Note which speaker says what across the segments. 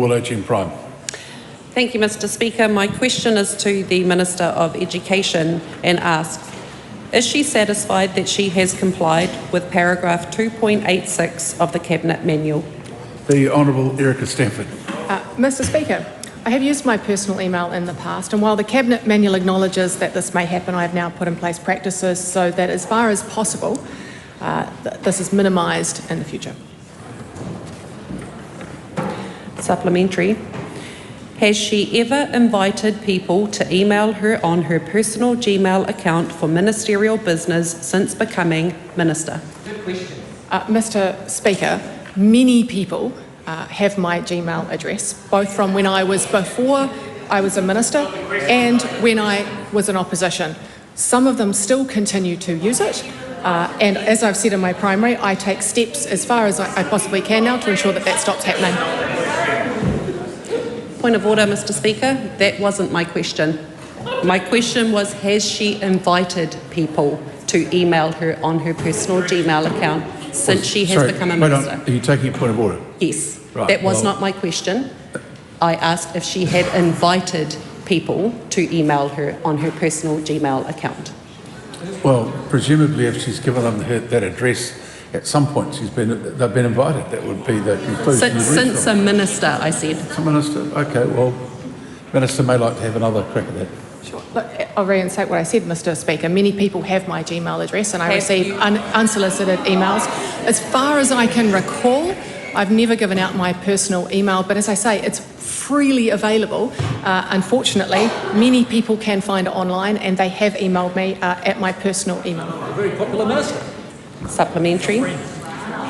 Speaker 1: WhangāreiTim Prime.
Speaker 2: Thank you, Mr. Speaker. My question is to the Minister of Education and asks, is she satisfied that she has complied with paragraph 2.86 of the Cabinet Manual?
Speaker 1: The Honourable Erica Stanford.
Speaker 3: Mr. Speaker, I have used my personal email in the past, and while the Cabinet Manual acknowledges that this may happen, I have now put in place practices so that as far as possible, this is minimised in the future.
Speaker 2: Supplementary. Has she ever invited people to email her on her personal Gmail account for ministerial business since becoming Minister?
Speaker 3: Good question. Mr. Speaker, many people have my Gmail address, both from when before I was a Minister and when I was in opposition. Some of them still continue to use it, and as I've said in my primary, I take steps as far as I possibly can now to ensure that that stops happening.
Speaker 2: Point of order, Mr. Speaker. That wasn't my question. My question was, has she invited people to email her on her personal Gmail account since she has become a Minister?
Speaker 1: Are you taking a point of order?
Speaker 2: Yes.
Speaker 1: Right,
Speaker 2: that was not my question. I asked if she had invited people to email her on her personal Gmail account.
Speaker 1: Well, presumably if she's given them that address at some point they've been invited. That would be the conclusion.
Speaker 2: Since a Minister, I said.
Speaker 1: Since a Minister? Okay, well, Minister may like to have another crack at that.
Speaker 3: Sure. Look, I'll reinstate what I said, Mr. Speaker. Many people have my Gmail address and I receive unsolicited emails. As far as I can recall, I've never given out my personal email, but as I say, it's freely available. Unfortunately, many people can find it online and they have emailed me at my personal email.
Speaker 4: A very popular Minister.
Speaker 2: Supplementary.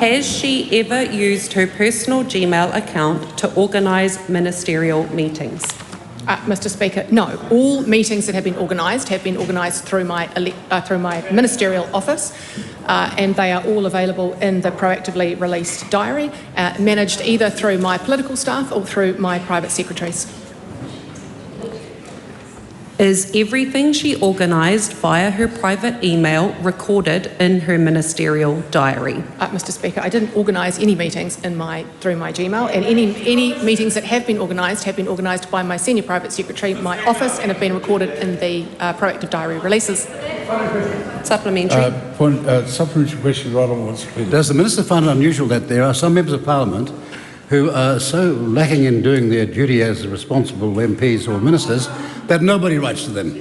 Speaker 2: Has she ever used her personal Gmail account to organise ministerial meetings?
Speaker 3: Mr. Speaker, no. All meetings that have been organised through my ministerial office, and they are all available in the proactively released diary, managed either through my political staff or through my private secretaries.
Speaker 2: Is everything she organised via her private email recorded in her ministerial diary?
Speaker 3: Mr. Speaker, I didn't organise any meetings through my Gmail, and any meetings that have been organised by my senior private secretary, my office, and have been recorded in the proactive diary releases.
Speaker 2: Supplementary.
Speaker 1: Supplementary question, right on once, please.
Speaker 5: Does the Minister find it unusual that there are some members of Parliament who are so lacking in doing their duty as responsible MPs or ministers that nobody writes to them?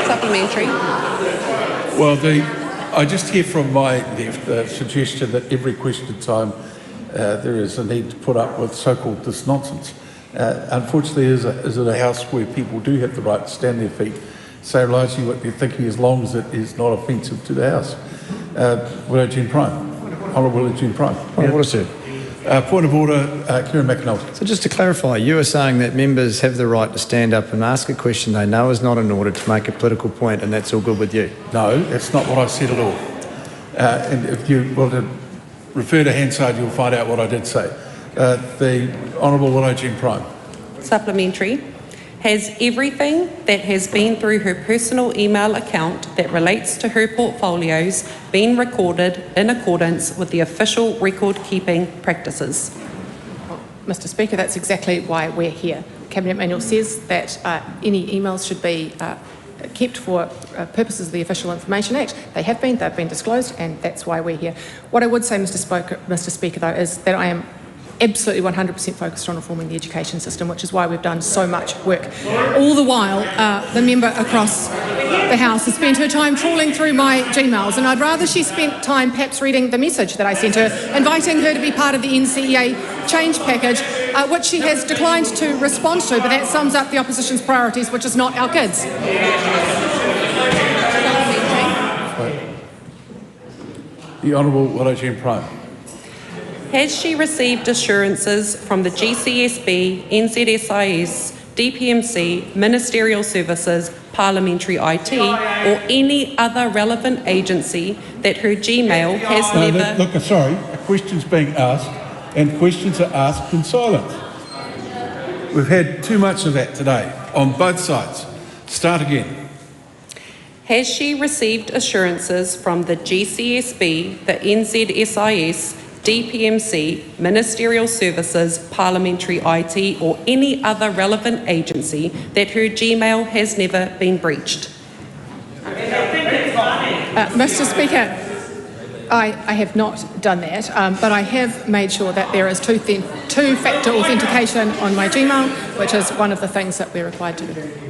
Speaker 2: Supplementary.
Speaker 1: Well, I just hear from my left the suggestion that every question time there is a need to put up with so-called this nonsense. Unfortunately, is it a house where people do have the right to stand their feet, say largely what they're thinking, as long as it is not offensive to the House. WhangāreiTim Prime. Honourable WhangāreiTim Prime.
Speaker 6: Point of order, sir.
Speaker 1: Point of order, Kieran McAnulty.
Speaker 6: So just to clarify, you are saying that members have the right to stand up and ask a question they know is not in order to make a political point, and that's all good with you?
Speaker 1: No, that's not what I said at all. And if you want to refer to Hansard, you'll find out what I did say. The Honourable WhangāreiTim Prime.
Speaker 2: Supplementary. Has everything that has been through her personal email account that relates to her portfolios been recorded in accordance with the official record-keeping practices?
Speaker 3: Well, Mr. Speaker, that's exactly why we're here. The Cabinet Manual says that any emails should be kept for purposes of the Official Information Act. They've been disclosed, and that's why we're here. What I would say, Mr. Speaker, though, is that I am absolutely 100% focused on reforming the education system, which is why we've done so much work. All the while, the member across the House has spent her time trawling through my Gmails, and I'd rather she spent time perhaps reading the message that I sent her, inviting her to be part of the NCEA change package, which she has declined to respond to, but that sums up the opposition's priorities, which is not our kids.
Speaker 1: The Honourable WhangāreiTim Prime.
Speaker 2: Has she received assurances from the GCSB, NZSIS, DPMC, Ministerial Services, Parliamentary IT, or any other relevant agency that her Gmail has never...
Speaker 1: Look, sorry, a question's being asked, and questions are asked in silence. We've had too much of that today, on both sides. Start again.
Speaker 2: Has she received assurances from the GCSB, the NZSIS, DPMC, Ministerial Services, Parliamentary IT, or any other relevant agency that her Gmail has never been breached?
Speaker 3: Mr. Speaker, I have not done that, but I have made sure that there is two-factor authentication on my Gmail, which is one of the things that we're required to do.